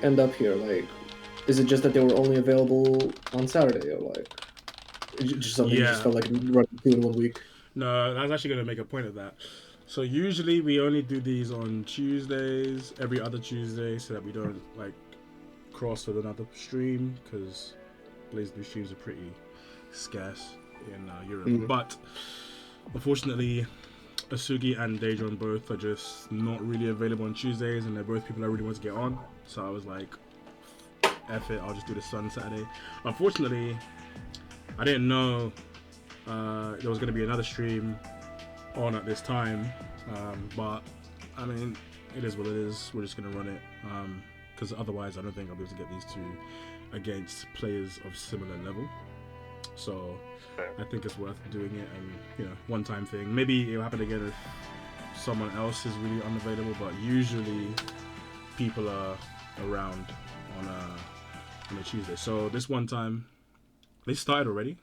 end up here? Like, is it just that they were only available on Saturday, or like, just something you just felt like running through in 1 week? No, I was actually going to make a point of that. So usually we only do these on Tuesdays, every other Tuesday, so that we don't like cross with another stream, because Blaze Blue streams are pretty scarce in Europe. But unfortunately, Asugi and Daedron both are just not really available on Tuesdays, and they're both people I really want to get on. So I was like, F it, I'll just do this on Saturday. Unfortunately, I didn't know there was going to be another stream on at this time, but I mean, it is what it is. We're just going to run it, because otherwise I don't think I'll be able to get these two against players of similar level. So I think it's worth doing it, and you know, one-time thing. Maybe it'll happen again if someone else is really unavailable, but usually people are around on a Tuesday. So this one time, they started already.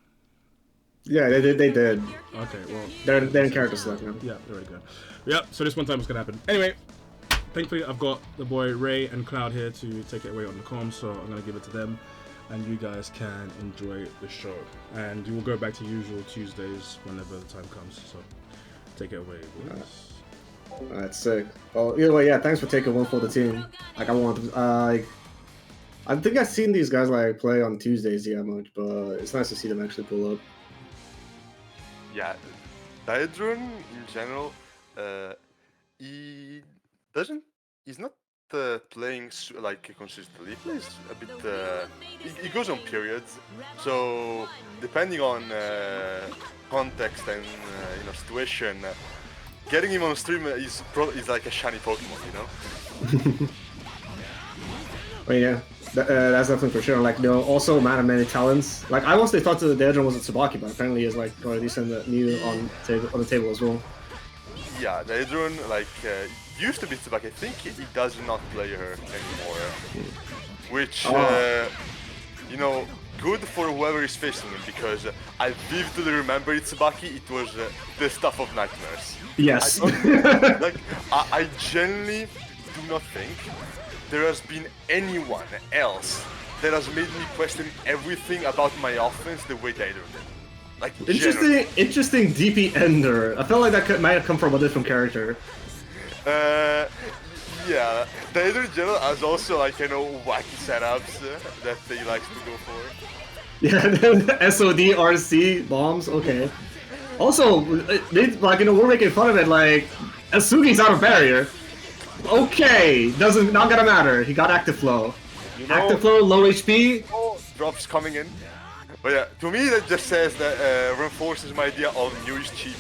Yeah, they did. Okay, well, they're in character select now. Yeah, very good. Yeah, so this one time was gonna happen. Anyway, thankfully I've got the boy Ray and Cloud here to take it away on the comm, so I'm gonna give it to them, and you guys can enjoy the show. And we will go back to usual Tuesdays whenever the time comes. So take it away, boys. That's sick. Well, either way, yeah. Thanks for taking one for the team. Like, I think I've seen these guys like play on Tuesdays much, but it's nice to see them actually pull up. Yeah, Daedron in general, he's not playing like consistently. He plays a bit. He goes on periods, so depending on context and situation, getting him on stream is like a shiny Pokemon, you know. Well, yeah. That's definitely for sure. Like, also man of many talents. Like, I mostly thought the Daedron was a Tsubaki, but apparently he's like a decent Mew on the table as well. Yeah, Daedron used to be Tsubaki. I think he does not play her anymore, which you know, good for whoever is facing him, because I vividly remember Tsubaki. It was the stuff of nightmares. Yes. I genuinely do not think there has been anyone else that has made me question everything about my offense the way Daedron did. Like, interesting DP ender. I felt like that might have come from a different character. Yeah, Daedron in general has also like, you know, wacky setups that he likes to go for. Yeah, SOD RC bombs. Okay. Also, like, you know, we're making fun of it. Like, Asugi's out of barrier. Okay, not gonna matter. He got active flow. You know, active flow, low HP. Drops coming in. But yeah, to me that just says that reinforces my idea of Mew is cheap.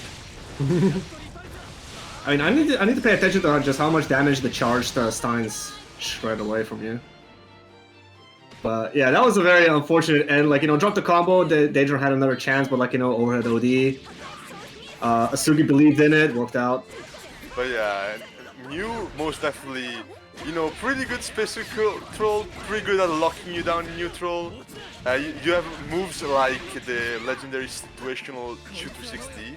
I mean, I need to pay attention to just how much damage the charged Steins shred away from you. But yeah, that was a very unfortunate end. Like, you know, dropped the combo. Daedron had another chance, but like, you know, overhead OD. Asugi believed in it, worked out. But yeah, Mew most definitely, you know, pretty good space control, pretty good at locking you down in neutral. You have moves like the legendary situational shoot 360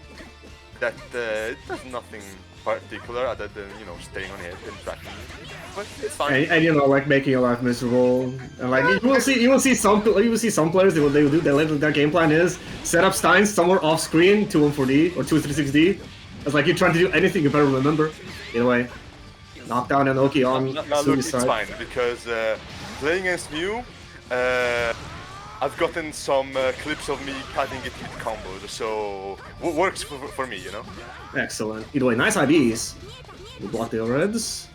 that it does nothing particular other than, you know, staying on hit and tracking you. But it's fine. And you know, like making your life miserable. And like you will see some players their game plan is set up Steins somewhere off screen 214D or 236D. It's like you're trying to do anything you better remember. Either way. Knockdown and Oki on Sugi's side. It's fine, because playing against Mew, I've gotten some clips of me cutting it with combos, so what works for me, you know? Excellent. Either way, nice IVs. We block the overheads.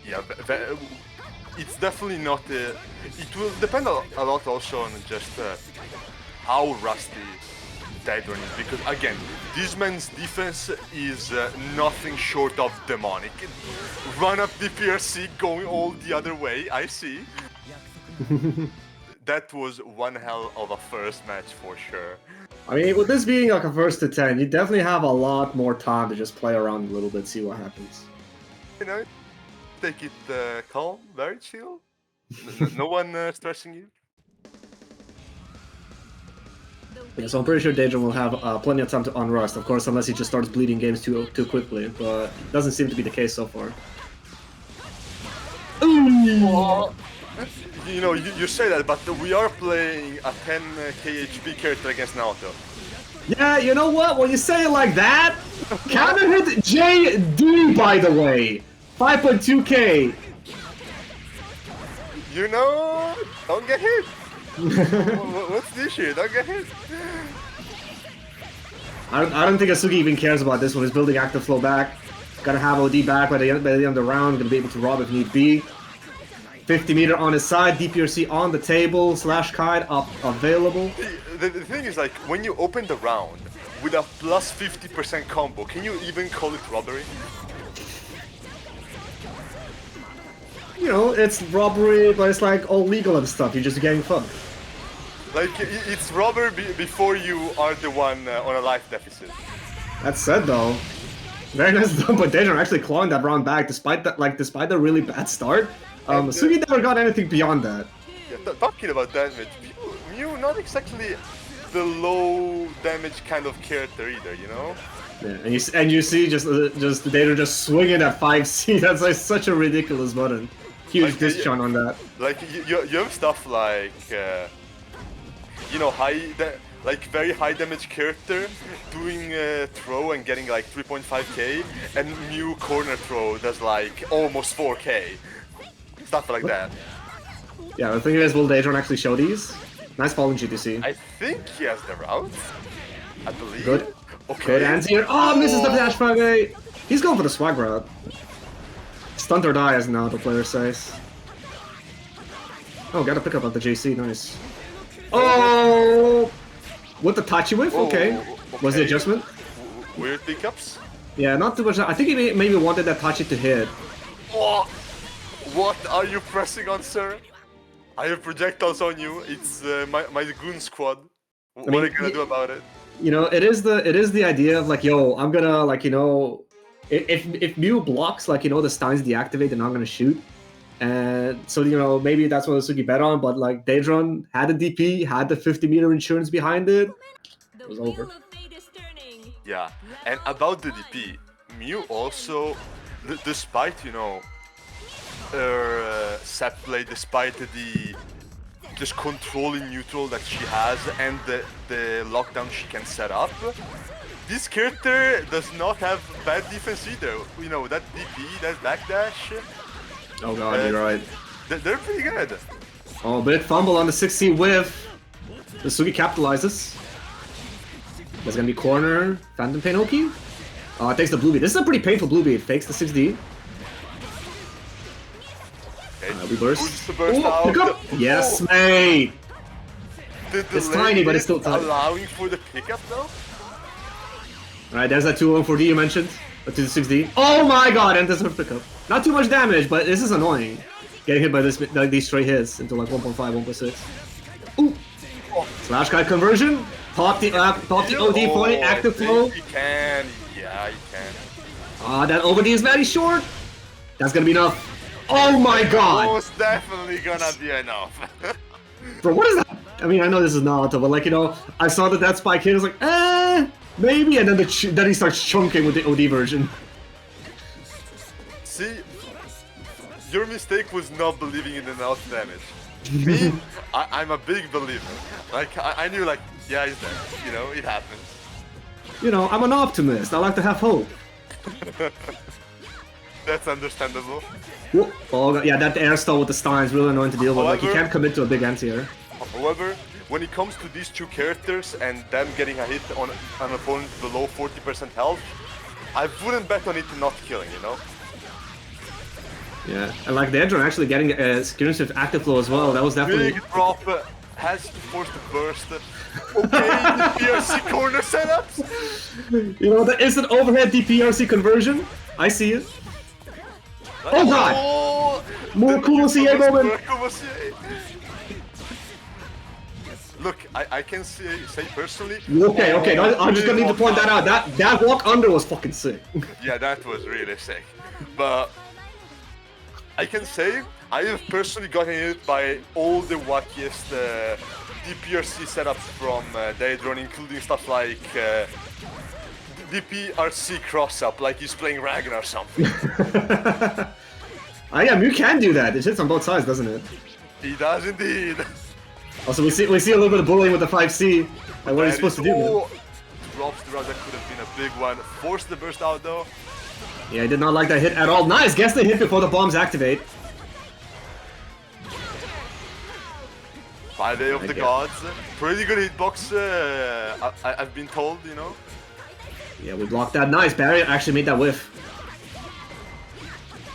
Yeah, it's definitely not... it will depend a lot also on just how rusty Daedron is, because again, this man's defense is nothing short of demonic. Run up the PRC going all the other way, I see. That was one hell of a first match for sure. I mean, with this being like a first to 10, you definitely have a lot more time to just play around a little bit, see what happens. You know, take it calm, very chill. No one stressing you. Yeah, so I'm pretty sure Daedron will have plenty of time to unrust, of course, unless he just starts bleeding games too quickly, but it doesn't seem to be the case so far. Ooh! Well, you know, you say that, but we are playing a 10 KHP character against Naoto. Yeah, you know what? When you say it like that, counter hit JD, by the way. 5.2k. You know, don't get hit. What's the issue? Don't get hit. I don't think Asugi even cares about this one. He's building active flow back. Gonna have OD back by the end of the round. Gonna be able to rob if need be. 50 meter on his side. DPRC on the table. Slash kite up available. The thing is, like, when you open the round with a plus 50% combo, can you even call it robbery? You know, it's robbery, but it's like all legal and stuff. You're just getting fucked. Like, it's robbery before you are the one on a life deficit. That said, though, very nice done by Daedron actually clawing that round back despite that, despite the really bad start. Asugi never got anything beyond that. Yeah, talking about damage, Mew not exactly the low damage kind of character either, you know? Yeah, and you see just Daedron just swinging at 5C. That's like such a ridiculous button. Huge Like, discount on that. Like you have stuff like you know, very high damage character doing throw and getting like 3.5k, and Mew corner throw does like almost 4k. Stuff like that. Yeah, the thing is, will Daedron actually show these? Nice falling GTC. I think he has the route. I believe. Good. Okay. Good answer. Oh, misses the dash frag. He's going for the swag route. Stunt or die, as Naoto player says. Oh, got a pickup of the JC. Nice. Oh, with the Tachi whiff. Okay. Was the adjustment? Weird pickups. Yeah, not too much. I think he maybe wanted that Tachi to hit. Oh, what are you pressing on, sir? I have projectiles on you. It's my goon squad. What are you gonna do about it? You know, it is the idea of like, yo, I'm gonna like, you know, if Mew blocks, like, you know, the stuns deactivate, then I'm gonna shoot. And so, you know, maybe that's what Asugi bet on, but like Daedron had the DP, had the 50 meter insurance behind it. It was over. Yeah, and about the DP, Mew also, despite, you know, her set play, despite the just controlling neutral that she has and the lockdown she can set up, this character does not have bad defense either. You know, that DP, that backdash. Oh god, you're right. They're pretty good. Oh, big fumble on the 6C whiff. Asugi capitalizes. There's gonna be corner. Phantom Pain Oki. Oh, it takes the blue beat. This is a pretty painful blue beat. Fakes the 6D. Okay. We burst. The burst Ooh, out. pick up. Yes, mate. It's tiny, but it's still tiny. Allowing for the pickup though? Alright, there's that 2-1-4D you mentioned. To the 6D. Oh my god, and this is pickup. Not too much damage, but this is annoying. Getting hit by this, like these straight hits into like 1.5, 1.6. Ooh! Slash kite conversion. Pop the OD point, active flow. He can, yeah, he can. Ah, that OD is very short. That's gonna be enough. Oh my god! Most definitely gonna be enough. Bro, what is that? I mean, I know this is Naoto, but like, you know, I saw that spike hit, I was like, maybe, and then he starts chunking with the OD version. See, your mistake was not believing in the out damage. Me, I'm a big believer. Like, I knew, like, yeah, he's dead. You know, it happens. You know, I'm an optimist. I like to have hope. That's understandable. Whoa. Oh, god. Yeah, that air stall with the stun is really annoying to deal with. Like, you can't commit to a big anti-air. However, when it comes to these two characters and them getting a hit on an opponent below 40% health, I wouldn't bet on it not killing, you know? Yeah, and like Daedron actually getting a experience with active flow as well. That was definitely... Big drop, has to force the burst. Okay, DPRC corner setups. You know, the instant overhead DPRC conversion. I see it. Oh god! Oh, More Kumo-CA moment! Look, I can say personally... Okay, no, I'm just gonna need to point that out. That walk under was fucking sick. Yeah, that was really sick. But I can say I have personally gotten hit by all the wackiest DPRC setups from Daedron, including stuff like DPRC cross-up, like he's playing Ragnar or something. Yeah, Mew can do that. It hits on both sides, doesn't it? He does indeed. Also, we see a little bit of bullying with the 5C. Like, what are you supposed to do? Oh, drops the round. That could have been a big one. Forced the burst out though. Yeah, I did not like that hit at all. Nice, guess the hit before the bombs activate. By Day of the Gods. Pretty good hitbox, I've been told, you know. Yeah, we blocked that. Nice, Barrier actually made that whiff.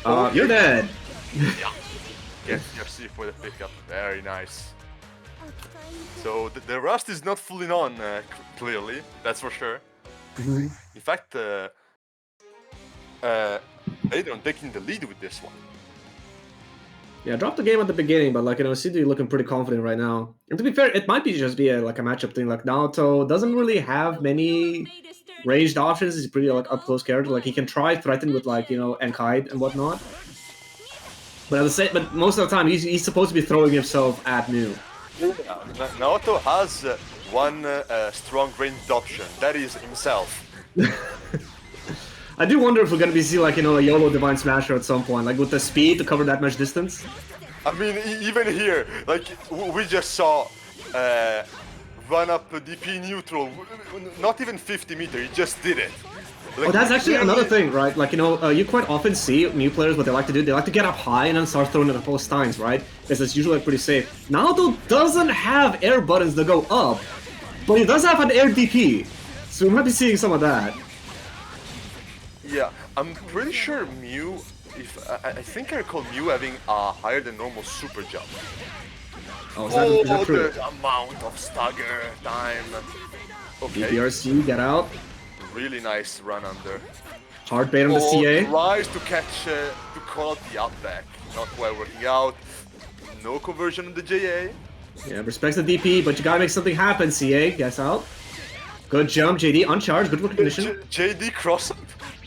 You're dead. Yeah. Get your C for the pickup. Very nice. So the rust is not fully on, clearly. That's for sure. In fact, Daedron taking the lead with this one. Yeah, I dropped the game at the beginning, but like, you know, CD looking pretty confident right now. And to be fair, it might be just be like a matchup thing. Like Naoto doesn't really have many ranged options. He's pretty like up close character. Like he can try threaten with like, you know, and kite and whatnot. But but most of the time he's supposed to be throwing himself at Mew. Naoto has one strong ranged option. That is himself. I do wonder if we're gonna be seeing like, you know, a YOLO Divine Smasher at some point, like with the speed to cover that much distance. I mean, even here, like we just saw run up DP neutral, not even 50 meters. He just did it. Like, oh, that's actually another thing, right? Like, you know, you quite often see Mew players, what they like to do, they like to get up high and then start throwing it at both steins, right? Because it's usually like, pretty safe. Naoto doesn't have air buttons that go up, but he does have an air DP. So we might be seeing some of that. Yeah, I'm pretty sure Mew, I think I recall Mew having a higher than normal super jump. Oh, is that true? The amount of stagger time. Okay. DPRC, get out. Really nice run under. Hard bait on the CA. Tries to catch, to call out the up back. Not quite working out. No conversion on the JA. Yeah, respects the DP, but you gotta make something happen, CA. Guess out. Good jump, JD, uncharged, good recognition. JD cross up.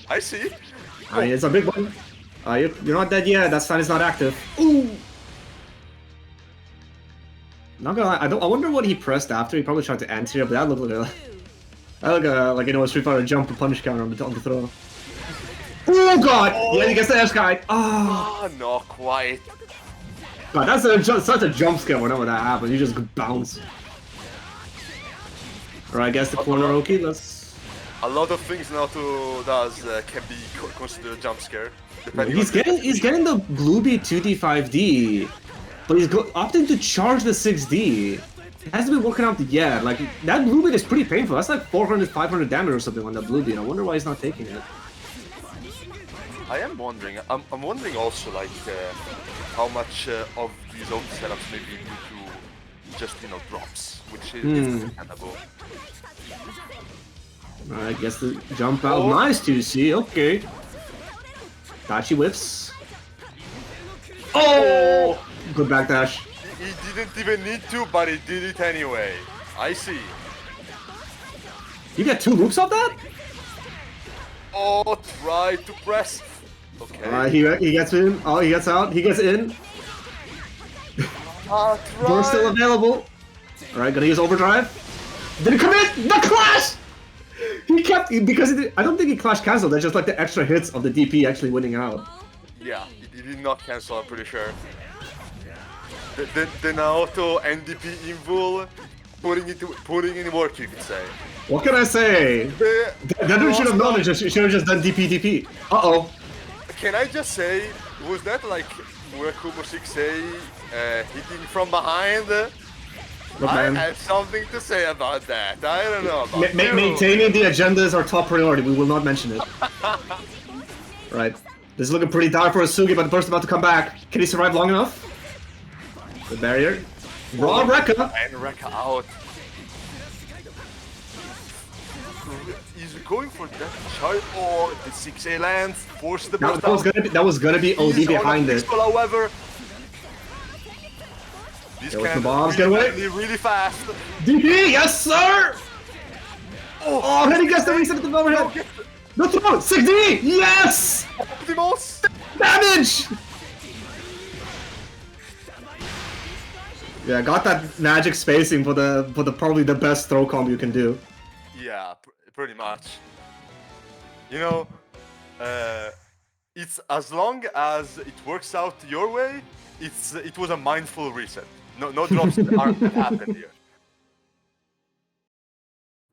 I see. I mean, it's a big one. You're not dead yet, that stun is not active. Ooh! Not gonna lie, I wonder what he pressed after. He probably tried to anti-air, but that looked like you know, a Street Fighter jump and punish counter on the throw. Oh god! Oh. Yeah, he gets the F guy. Oh, not quite. God, that's such a jump scare whenever that happens. You just bounce. Alright, I guess the corner Oki, let's... A lot of things Naoto does can be considered a jump scare. He's getting the Bluebeat 2D 5D, but he's opting to charge the 6D. It hasn't been working out yet. Like, that Bluebeat is pretty painful. That's like 400, 500 damage or something on that Bluebeat. I wonder why he's not taking it. I am wondering. I'm wondering also like how much of these old setups may be due to just, you know, drops, which is understandable. Alright, guess the jump out. Nice 2C, okay. Dachi whiffs. Oh! Good backdash. He didn't even need to, but he did it anyway. I see. You get 2 loops off that? Oh, try to press. Okay. He gets in. Oh, he gets out. He gets in. Burst still available. Alright, gonna use overdrive. Did it commit? The clash! He kept, because I don't think he clash canceled. That's just like the extra hits of the DP actually winning out. Yeah, he did not cancel, I'm pretty sure. The Naoto NDP invul putting in work, you could say. What can I say? Daedron should have known it. Should have just done DP. Uh-oh. Can I just say, was that like where Kubo 6A hitting from behind? Look, I man. had something to say about that. I don't know about Maintaining the agenda is our top priority. We will not mention it. Right. This is looking pretty dire for Asugi, but the burst about to come back. Can he survive long enough? The barrier. Raw Rekka! And Rekka out. He's going for that charge. Oh, the 6A lands. Force the burst out. That was gonna be OD behind it. However, There was the bombs, get away! Really fast. DP, yes sir! Oh, and he gets the reset at the overhead! No throw! 6D! Yes! Optimus! Damage! Yeah, got that magic spacing for the probably the best throw combo you can do. Yeah, pretty much. You know, it's as long as it works out your way, it was a mindful reset. No drops aren't happened here.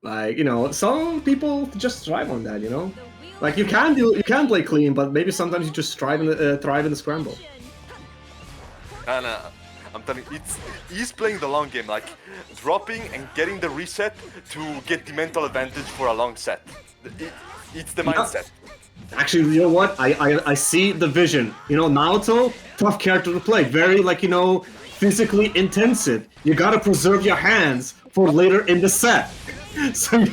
Like, you know, some people just thrive on that, you know? Like, you can play clean, but maybe sometimes you just thrive in the scramble. And I'm telling you, he's playing the long game, like dropping and getting the reset to get the mental advantage for a long set. It's the mindset. Actually, you know what? I see the vision. You know, Naoto, tough character to play. Very, like, you know, physically intensive. You gotta preserve your hands for later in the set. So...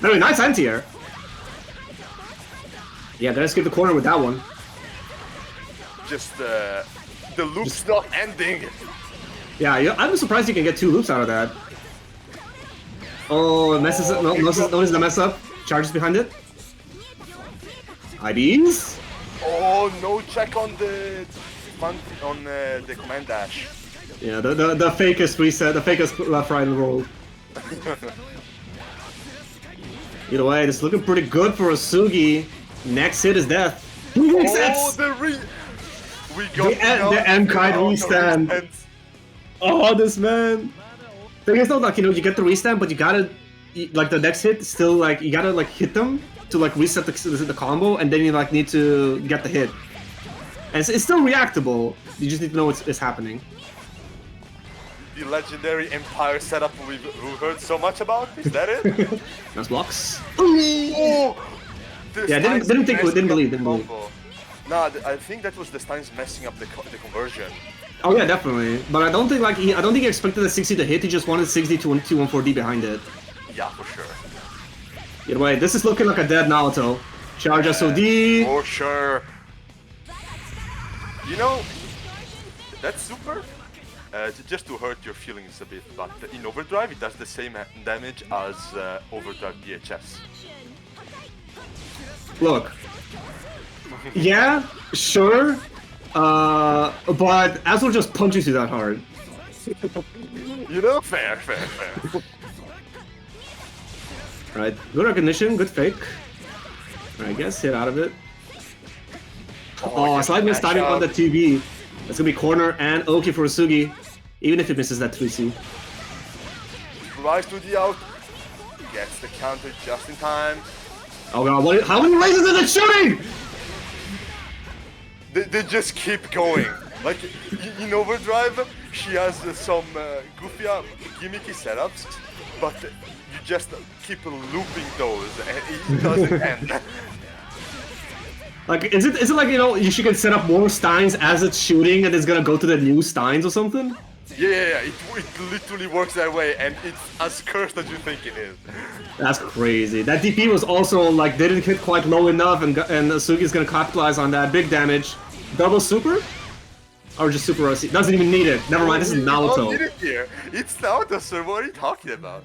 Very nice anti-air. Yeah, gonna skip the corner with that one. Just the loop's not ending. Yeah, I'm surprised you can get 2 loops out of that. Oh, notice the mess up. Charges behind it. IBs. Oh, no check on the command dash. Yeah, the fakest reset, the fakest left right in the world. Either way, this is looking pretty good for Asugi. Next hit is death. Oh, the M-Kite restand. Oh, this man. Thing is though, like, you know, you get the restand, but you gotta, like, the next hit still, like, you gotta, like, hit them to, like, reset the combo, and then you, like, need to get the hit. And it's still reactable. You just need to know what's happening. The legendary Empire setup we've heard so much about. Is that it? Nice blocks. Oh! Yeah, didn't believe. Nah, I think that was the Steins messing up the conversion. Oh yeah, definitely. But I don't think he expected the 60 to hit. He just wanted 60 to 214D behind it. Yeah, for sure. Either way, this is looking like a dead Naoto. Charge SOD. For sure. You know, that's super. Just to hurt your feelings a bit, but in Overdrive it does the same damage as Overdrive DHS. Look. Yeah, sure. But Azul just punches you that hard. You know, fair. Right, good recognition, good fake. I guess hit out of it. Oh, slight miss timing on the TV. That's gonna be corner and Oki for Asugi, even if he misses that 3C. Rise to the out. Gets the counter just in time. Oh god, how many lasers is it shooting? They just keep going. Like, in Overdrive, she has some goofy, gimmicky setups, but you just keep looping those, and it doesn't end. Like, is it like, you know, you should set up more Steins as it's shooting and it's gonna go to the new Steins or something? Yeah, it literally works that way, and it's as cursed as you think it is. That's crazy. That DP was also, like, didn't hit quite low enough, and Asugi's gonna capitalize on that. Big damage. Double super? Or just super OC? Doesn't even need it. Never mind, this is Naoto. Don't need it here. It's Naoto, sir. What are you talking about?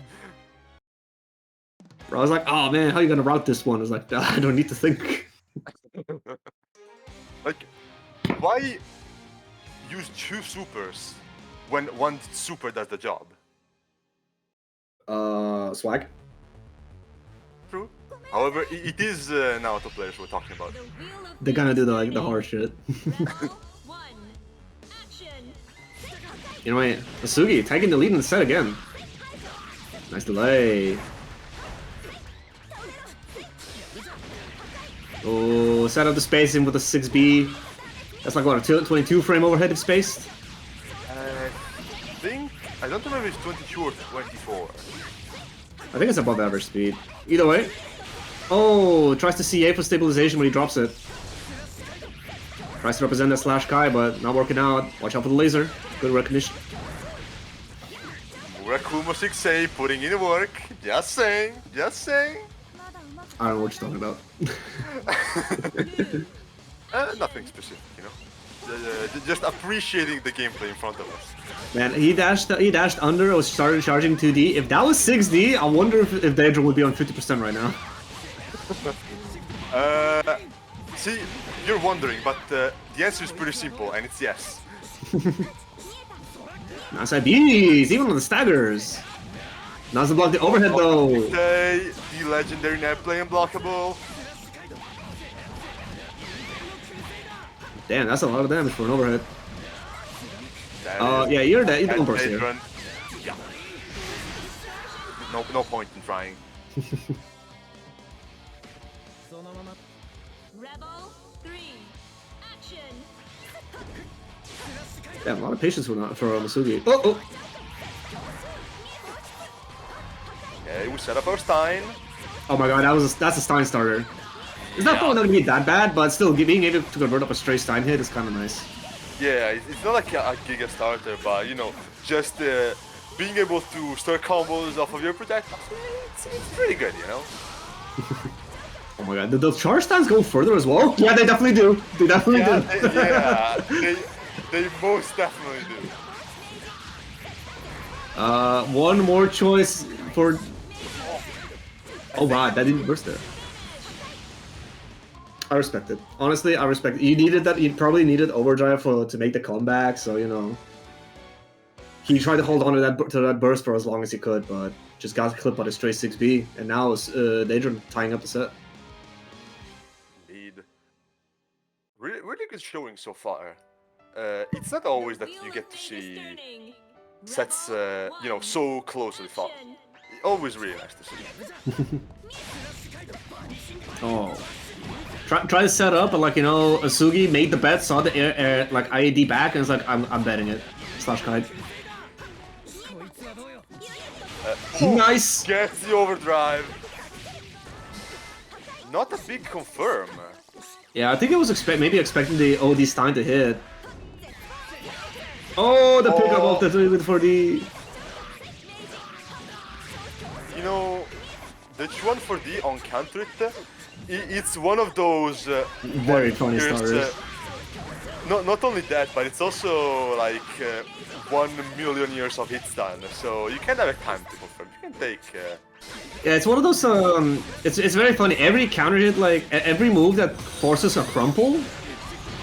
Bro, I was like, oh man, how are you gonna route this one? I was like, I don't need to think. Like, why use 2 supers when 1 super does the job? Swag? True. However, it is Naoto players we're talking about. They're gonna do the hard shit. You know what? Asugi taking the lead in the set again. Nice delay. Oh, set up the spacing with the 6B. That's like what, a 22 frame overhead if spaced? I don't remember if it's 22 or 24. I think it's above average speed. Either way. Oh, tries to CA for stabilization when he drops it. Tries to represent the slash Kai, but not working out. Watch out for the laser. Good recognition. Murakumo 6A putting in the work. Just saying. I don't know what you're talking about. Nothing specific, you know. Just appreciating the gameplay in front of us. Man, he dashed under, or started charging 2D. If that was 6D, I wonder if Daedron would be on 50% right now. See, you're wondering, but the answer is pretty simple, and it's yes. Nice IBs, even on the staggers. Not to block the overhead though. The legendary net play unblockable. Damn, that's a lot of damage for an overhead. That is- Yeah, you're dead. You and don't burst here. Daedron. Yeah. No point in trying. Rebel 3, action! Damn, a lot of patience for Asugi. Oh. Okay, we set up our Stein. Oh my god, that's a Stein starter. It's not probably not gonna be that bad, but still, being able to convert up a straight Stein hit is kind of nice. Yeah, it's not like a Giga starter, but you know, just being able to start combos off of your projectiles, it's pretty good, you know? Oh my god, did those charge Steins go further as well? Yeah, they definitely do. They definitely do. They most definitely do. One more choice for... Oh wow, that didn't burst there. I respect it. Honestly, I respect it. You needed that. You probably needed overdrive to make the comeback. So you know, he tried to hold on to that burst for as long as he could, but just got clipped by the straight 6B, and now it's Daedron tying up the set. Indeed. Really good showing so far. It's not always that you get to see sets, you know, so closely fought. Always really nice to see. Oh. Try to set up, but like, you know, Asugi made the bet, saw the air like IAD back, and it's like, I'm betting it. Slash kite. Nice! Gets the overdrive. Not a big confirm. Yeah, I think it was maybe expecting the OD Stein to hit. Oh, the pickup of the 3-4D. You know, the H1-4D on counter it, it's one of those Very funny starters. Not only that, but it's also like 1 million years of hit stun, so you can't have a time to confirm. You can take. Yeah, it's one of those. It's very funny. Every counter hit, like every move that forces a crumple,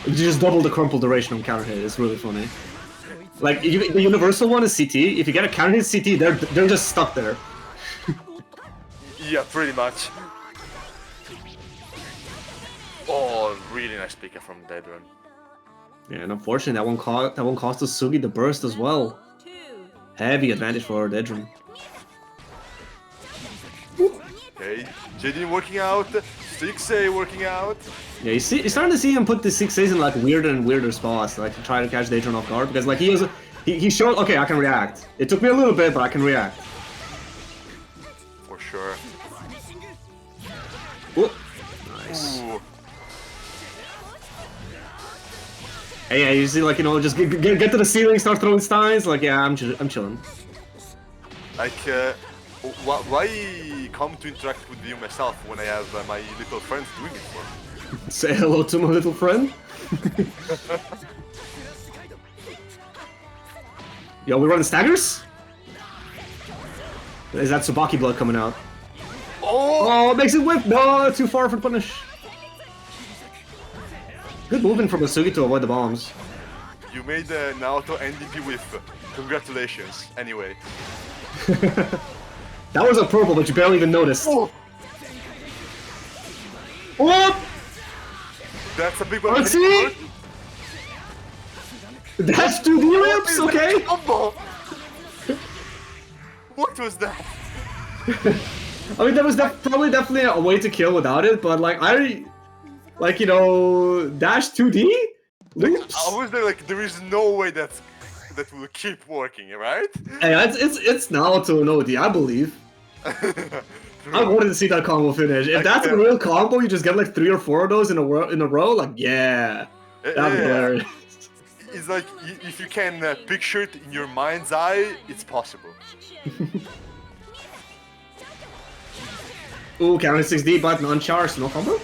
you just double the crumple duration on counter hit. It's really funny. Like the universal one is CT. If you get a counter hit CT, they're just stuck there. Yeah, pretty much. Oh, really nice pick from Daedron. Yeah, and unfortunately, that one cost Asugi the burst as well. Heavy advantage for Daedron. Okay, JD working out, 6A working out. Yeah, you're starting to see him put the 6As in like weirder and weirder spots, like to try to catch Daedron off guard, because like he showed, okay, I can react. It took me a little bit, but I can react. For sure. Ooh. Nice. Ooh. Hey, yeah, you see, like, you know, just get to the ceiling, start throwing steins. Like, yeah, I'm chilling. Like, why come to interact with you myself when I have my little friends doing it for me? Say hello to my little friend. Yo, we running staggers? Is that Tsubaki blood coming out? Oh, it makes it whip! No, too far for punish. Good movement from Asugi to avoid the bombs. You made Naoto NDP with congratulations, anyway. That was a purple, but you barely even noticed. Oh! Oh! That's a big one. Let's see! That's 2D rips, okay? What was that? I mean, that was probably definitely a way to kill without it, but like, like, you know, dash 2D? Oops. I was there like, there is no way that will keep working, right? Hey, it's Naoto and OD, I believe. I wanted to see that combo finish. If that's a real combo, you just get like 3 or 4 of those in a row, like, yeah. That'd be hilarious. It's like, if you can picture it in your mind's eye, it's possible. Ooh, counter 6D, but non-charged, no combo?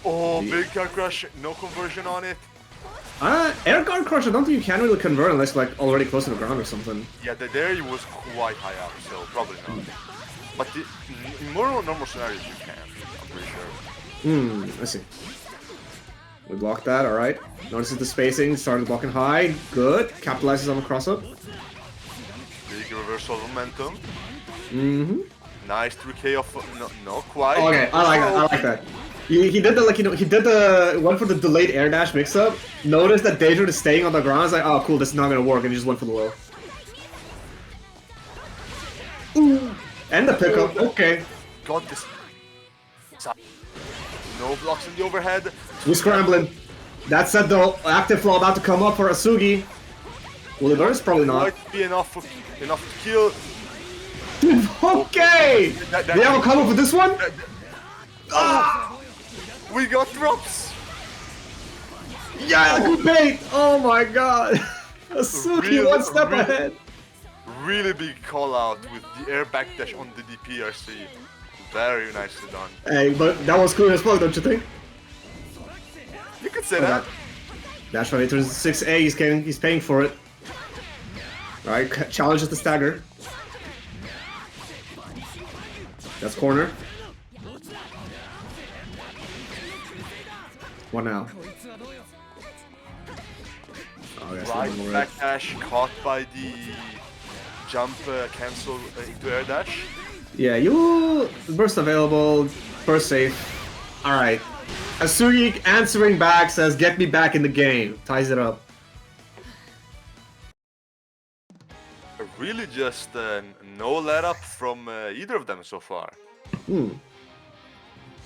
Oh, big car crush, no conversion on it. Air guard crush, I don't think you can really convert unless like already close to the ground or something. Yeah, there he was quite high up, so probably not. But in more normal scenarios you can, I'm pretty sure. Let's see. We blocked that, alright. Notices the spacing, started blocking high, good. Capitalizes on the cross-up. big reversal of momentum. Mm-hmm. Nice 3K of no quite. Okay, I like that. I like that. He did the he did the one for the delayed air dash mix-up. Noticed that Daedron is staying on the ground. I was like, oh cool, this is not gonna work, and he just went for the low. Ooh. And the pickup. Okay. Got this. No blocks in the overhead. We're scrambling. That said though, active flow about to come up for Asugi. Will it burst? Probably not. Might be enough to kill. Okay! They have a combo for this one? We got drops! Yeah, good bait! Oh my god! Asugi Really, one step really- ahead! Really big call out with the air backdash on the DPRC. Very nicely done. Hey, but that was cool as well, don't you think? You could say that. Dash right turns 6A, he's paying for it. Alright, challenges the stagger. That's corner. What now? Oh, that's Right not back dash caught by the jump cancel into air dash. Yeah, you burst available, burst safe. Alright. Asugi answering back says, get me back in the game. Ties it up. Really just no let up from either of them so far.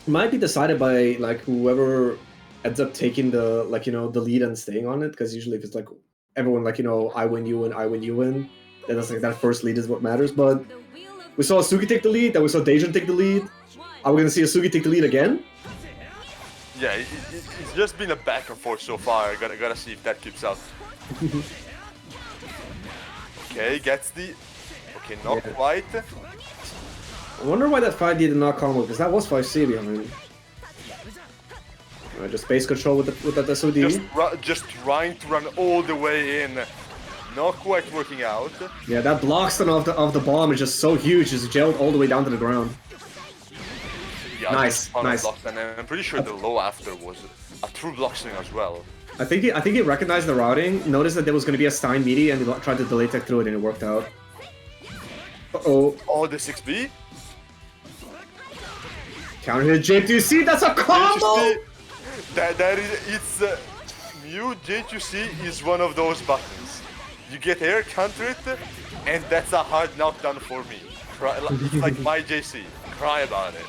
Might be decided by like whoever ends up taking the the lead and staying on it, because usually if it's like everyone I win you win, I win you win, then that's like that first lead is what matters. But we saw Asugi take the lead, then we saw Daedron take the lead. Are we gonna see Asugi take the lead again? Yeah, it's just been a back and forth so far. Gotta see if that keeps up. Okay, gets the... Okay, not quite. I wonder why that 5D did not combo, because that was 5C behind. Alright, just base control with that SOD. Just trying to run all the way in. Not quite working out. Yeah, that block stun of the bomb is just so huge, it's gelled all the way down to the ground. Yeah, Nice, nice. And I'm pretty sure the low after was a true block swing as well. I think he recognized the routing, noticed that there was going to be a Stein meaty, and he tried to delay tech through it, and it worked out. Uh-oh. Oh, the 6B? Counter hit J2C, that's a combo! That is, it's... Mu J2C is one of those buttons. You get air, counter it, and that's a hard knockdown for me. Like my JC. Cry about it.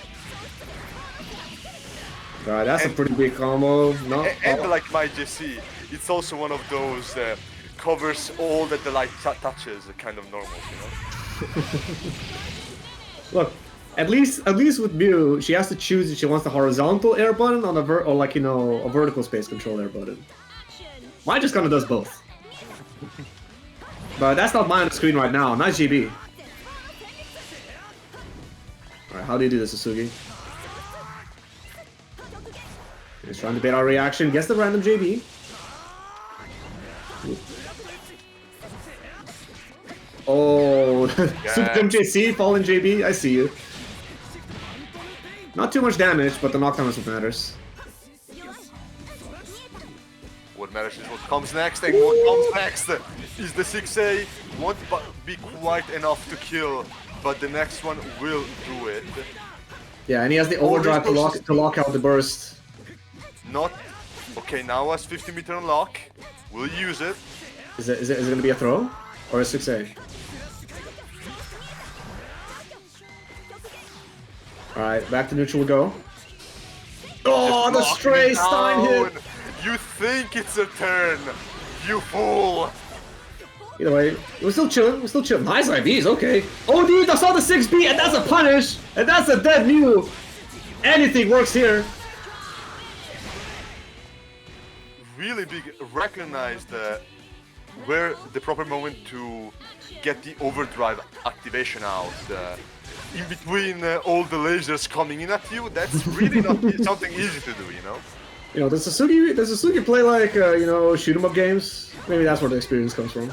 Alright, that's a pretty big combo. No, And like my JC, it's also one of those covers all that the light touches, kind of normal, you know? Look, at least with Mu, she has to choose if she wants the horizontal air button on a a vertical space control air button. Mine just kind of does both. But that's not mine on the screen right now. Nice GB. Alright, how do you do this, Asugi? He's trying to bait our reaction. Gets the random JB. Oh, Super Jump JC, fallen JB. I see you. Not too much damage, but the knockdown is what matters. What matters is what comes next, and what comes next is the 6A. Won't be quite enough to kill, but the next one will do it. Yeah, and he has the overdrive to lock out the burst. Not... Okay, now has 50-meter unlock. We'll use it. Is it gonna be a throw? Or a 6A? Alright, back to neutral we go. Oh, the stray Stein hit! You think it's a turn, you fool! Either way, we're still chilling, Nice IVs, okay. Oh dude, I saw the 6B, and that's a punish! And that's a dead Mu! Anything works here. Really big, recognized where the proper moment to get the overdrive activation out. In between all the lasers coming in at you, that's really not something easy to do, you know? You know, does Asugi play like, shoot 'em up games? Maybe that's where the experience comes from.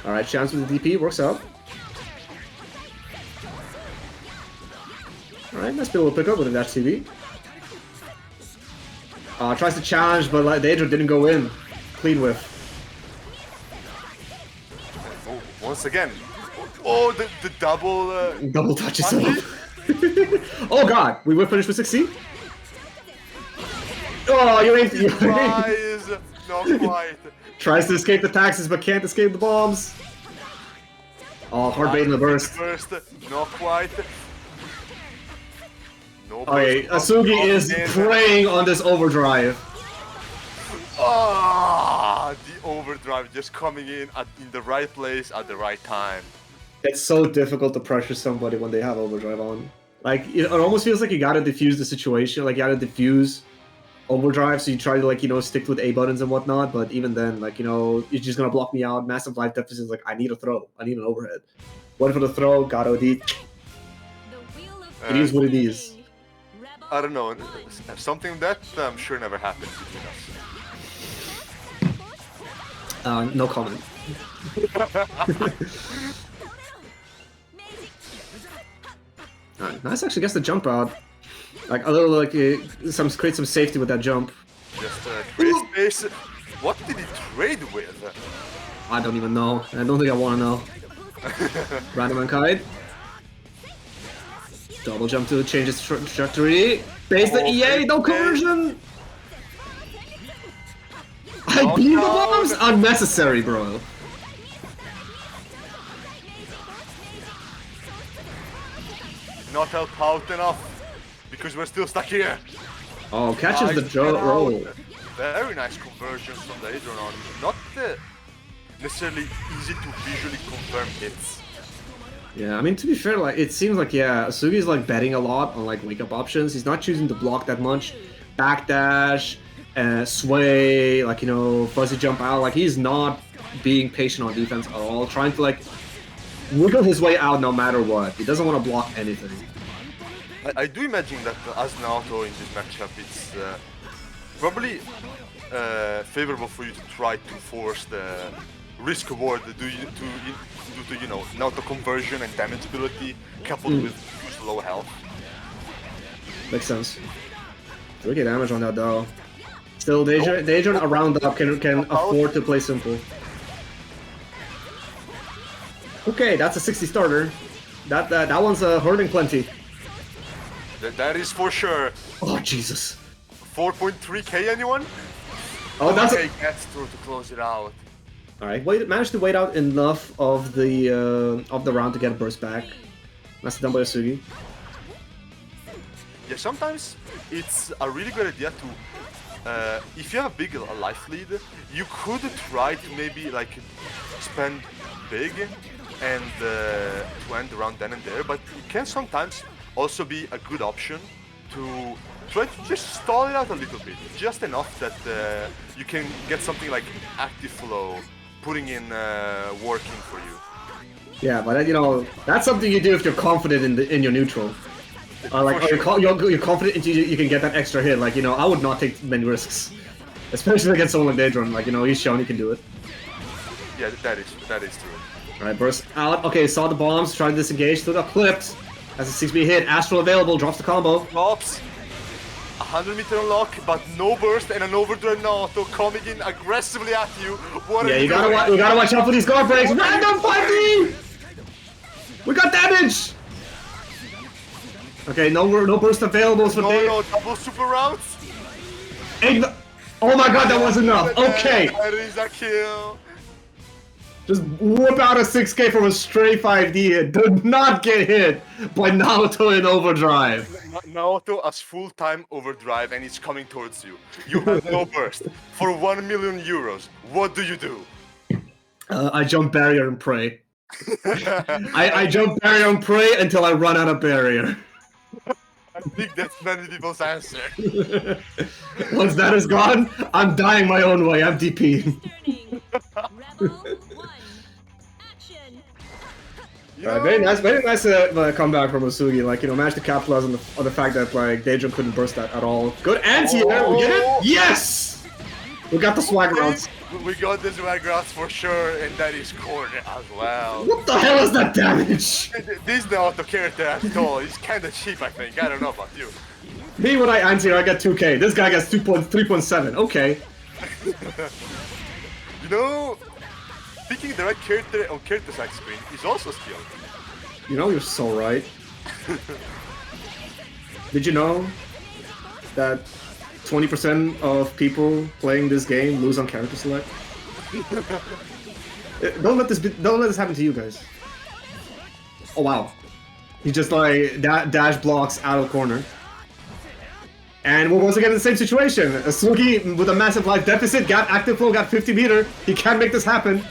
Alright, chance with the DP, works out. Alright, nice bit of a pickup with a dash TV. Tries to challenge, but like Daedron didn't go in. Clean whiff. once again. Oh, the double... Double touches him up. Oh god, we were finished with 16? Oh, you ain't... Tries, not quite. Tries to escape the taxes but can't escape the bombs. Oh, hard bait in the burst. Not quite. No Okay, burst. Asugi is preying on this overdrive. Ah, the overdrive just coming in the right place at the right time. It's so difficult to pressure somebody when they have overdrive on. Like, it almost feels like you gotta diffuse the situation, like you gotta diffuse overdrive, so you try to, like, you know, stick with A buttons and whatnot, but even then, like, you know, you're just gonna block me out, massive life deficits, like, I need a throw, I need an overhead. Went for the throw, got OD. It is what it is. I don't know, something that I'm sure never happened between us. No comment. Alright, nice actually gets the jump out. Like a little like create some safety with that jump. Just create space. What did he trade with? I don't even know. I don't think I want to know. Random and kite. Double jump to change its trajectory. Base the EA, no conversion! I beat the bombs? Unnecessary, bro. Not help out enough, because we're still stuck here. Oh, catches Nice the roll. Very nice conversions from the Daedron on. Not necessarily easy to visually confirm hits. Yeah, I mean, to be fair, like, it seems like, yeah, Asugi's, like, betting a lot on, like, wake-up options. He's not choosing to block that much. Backdash, sway, like, you know, fuzzy jump out. Like, he's not being patient on defense at all. Trying to, like, wiggle his way out no matter what. He doesn't want to block anything. I do imagine that as Naoto in this matchup, it's probably favorable for you to try to force the risk reward due to, you know, Naoto conversion and damage ability coupled with low health. Makes sense. 3k damage on that though. Still, Daedron around up can afford to play simple. Okay, that's a 60 starter. That one's hurting plenty. That is for sure. Oh Jesus. 4.3k anyone? Oh, that's okay, gets through to close it out. All right. Managed to wait out enough of the round to get a burst back. Nicely done by Asugi. Yeah, sometimes it's a really good idea to, if you have a big life lead, you could try to maybe like spend big and to end the round then and there, but it can sometimes also be a good option to try to just stall it out a little bit, just enough that you can get something like active flow, putting in working for you. Yeah, but you know, that's something you do if you're confident in your neutral. Like, or you're confident you can get that extra hit. Like, you know, I would not take many risks, especially against someone like Daedron. Like, you know, he's shown he can do it. Yeah, that is true. Alright, burst out. Okay, saw the bombs, tried to disengage, still got clipped. As a 6B hit, Astral available, drops the combo. Drops. 100-meter unlock, but no burst and an overdrive Naoto coming in aggressively at you. What Yeah, you gotta watch out for these guard breaks. Random 5D! We got damage! Okay, no burst available for No, double super routes. Oh my god, that was enough. Okay. That is a kill. Just whip out a 6k from a straight 5D hit. Do not get hit by Naoto in overdrive. Naoto has full-time overdrive and it's coming towards you. You have no burst. For 1 million euros, what do you do? I jump barrier and pray. I jump barrier and pray until I run out of barrier. I think that's many people's answer. Once that is gone, I'm dying my own way. I'm DP. Very nice comeback from Asugi. Like, you know, managed to capitalize on the fact that like Daedron couldn't burst that at all. Good anti-air. We get it? Yes! We got the swag rounds. We got the swag rounds for sure, and that is corner as well. What the hell is that damage? This Naoto character at all. He's kind of cheap, I think. I don't know about you. Me, when I anti-air, I get 2k. This guy gets 3.7. Okay. You know, picking the right character on character select screen is also skill. You know, you're so right. Did you know that 20% of people playing this game lose on character select? Don't let this happen to you guys. Oh wow. He just like dash blocks out of the corner. And we're once again in the same situation. Asugi with a massive life deficit, got active flow, got 50 meter. He can't make this happen.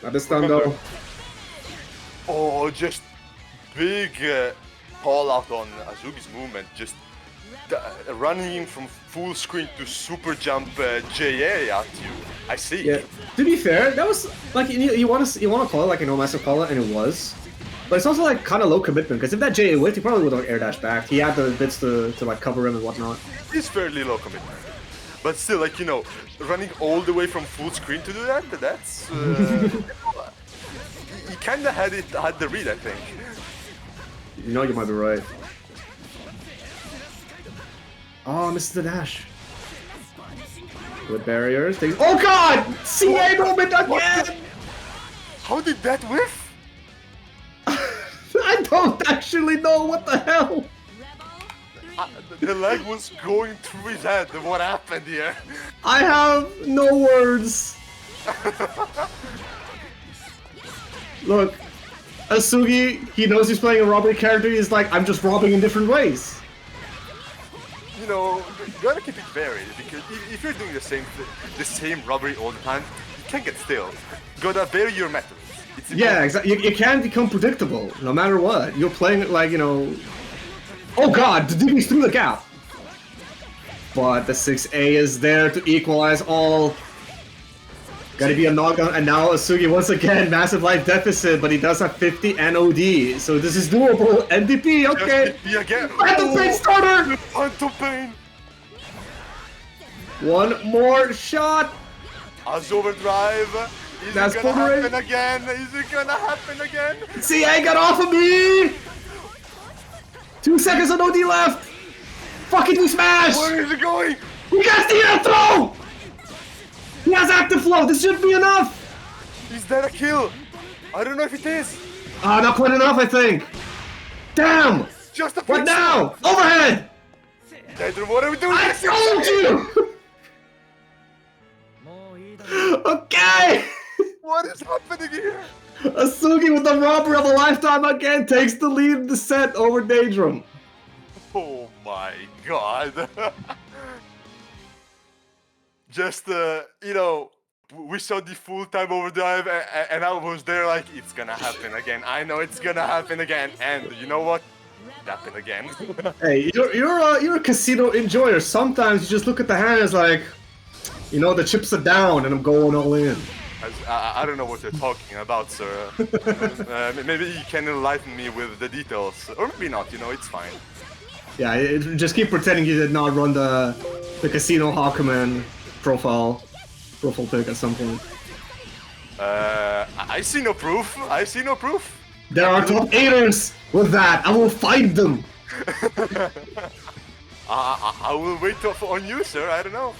Not this time though. Oh, just big call out on Asugi's movement. Just running in from full screen to super jump JA at you. I see. Yeah. To be fair, that was like you want to call it like a massive call out, and it was. But it's also like kind of low commitment because if that JA whiffed, he probably would have air dash back. He had the bits to like cover him and whatnot. It's fairly low commitment, but still, like running all the way from full screen to do that. That's he kind of had the read, I think. You know, you might be right. Oh, misses the dash. With barriers. Oh god! CA moment again! How did that whiff? I don't actually know what the hell. The leg was going through his head. What happened here? I have no words. Look, Asugi, he knows he's playing a robbery character. He's like, I'm just robbing in different ways. You know, you gotta keep it varied because if you're doing the same robbery all the time, you can't get stale. You gotta vary your methods. Yeah, exactly. You can't become predictable no matter what. You're playing it like, Oh god, the DB's through the gap. But the 6A is there to equalize all. Gotta be a knockdown, and now Asugi once again, massive life deficit, but he does have 50 NOD, so this is doable. MVP, okay. Just again. Phantom Pain starter! Phantom Pain! One more shot! As overdrive. Is it gonna happen again? Is it gonna happen again? CA got off of me! 2 seconds of OD left! Fucking do smash! Where is it going? He got the air throw! He has active flow, this should be enough! Is that a kill? I don't know if it is. Not quite enough, I think. Damn! Just a What now? Overhead! Daedron, what are we doing? I told you! Okay! What is happening here? Asugi with the robbery of a lifetime again takes the lead in the set over Daedron. Oh my god. Just, we saw the full-time overdrive and I was there like, it's gonna happen again. I know it's gonna happen again. And you know what? It happened again. Hey, you're a casino enjoyer. Sometimes you just look at the hand and it's like, the chips are down and I'm going all in. I don't know what you're talking about, sir. Maybe you can enlighten me with the details. Or maybe not, it's fine. Yeah, just keep pretending you did not run the Casino Hawkman profile pick at some point. I see no proof. I see no proof. There are top 8ers with that. I will fight them. I will wait on you, sir. I don't know.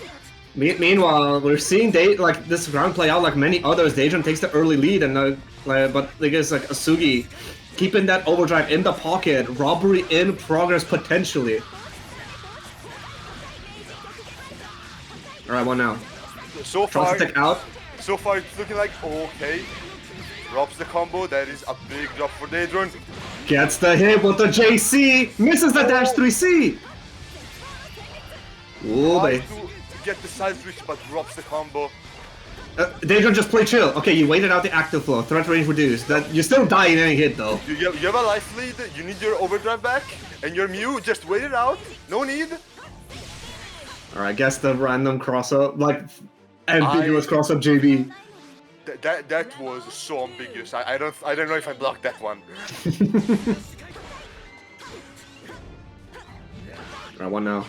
Meanwhile, we're seeing this round play out like many others. Daedron takes the early lead, and but I guess Asugi keeping that overdrive in the pocket, robbery in progress potentially. All right, one now. So far, out. So far, it's looking like okay. Drops the combo. That is a big drop for Daedron. Gets the hit with the JC. Misses the dash 3C. Ooh, baby. Get the side switch, but drops the combo. Daedron, just play chill. Okay, you waited out the active flow. Threat range reduced. You still die in any hit, though. You have a life lead. You need your overdrive back, and your Mu just wait it out. No need. Alright, guess the random cross-up, ambiguous cross-up JB. That was so ambiguous. I don't know if I blocked that one. Alright, one now.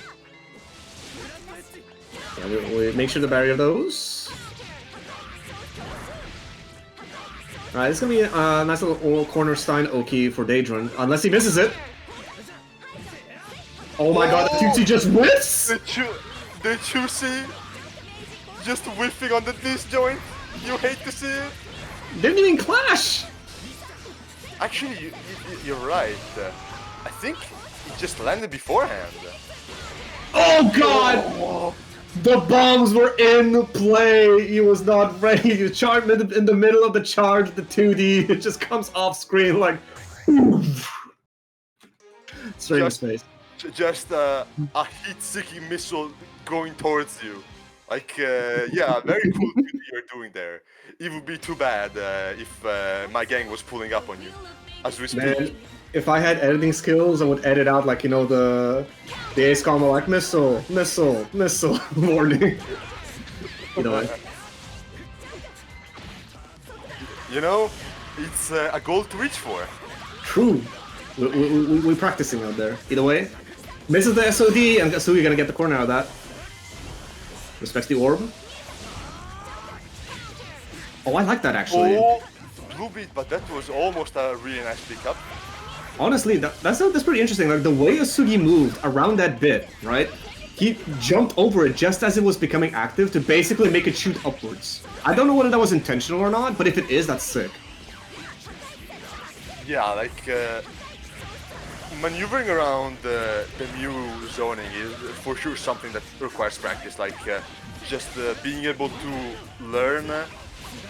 Yeah, we make sure to barrier those. Alright, this is gonna be a nice little corner Stein Oki for Daedron, unless he misses it. Oh my god, the 2C just whiffs! The 2C just whiffing on the disjoint. You hate to see it. Didn't even clash. Actually, you're right. I think it just landed beforehand. Oh god! Oh. The bombs were in play. He was not ready. You charge in the middle of the charge, the 2D. It just comes off screen like straight in his face. Just a heat-seeking missile going towards you. Like, yeah, very cool thing you're doing there. It would be too bad if my gang was pulling up on you as we speak. Man, if I had editing skills, I would edit out like, you know, the ace combo like missile warning. You know what? You know, it's a goal to reach for. True. We're practicing out there. Either way, misses the SOD, and Asugi gonna get the corner out of that. Respects the orb. Oh, I like that actually. Oh, blue beat, but that was almost a really nice pickup. Honestly, that's pretty interesting. Like the way Asugi moved around that bit, right? He jumped over it just as it was becoming active to basically make it shoot upwards. I don't know whether that was intentional or not, but if it is, that's sick. Yeah, like maneuvering around the Mu zoning is for sure something that requires practice. Like just being able to learn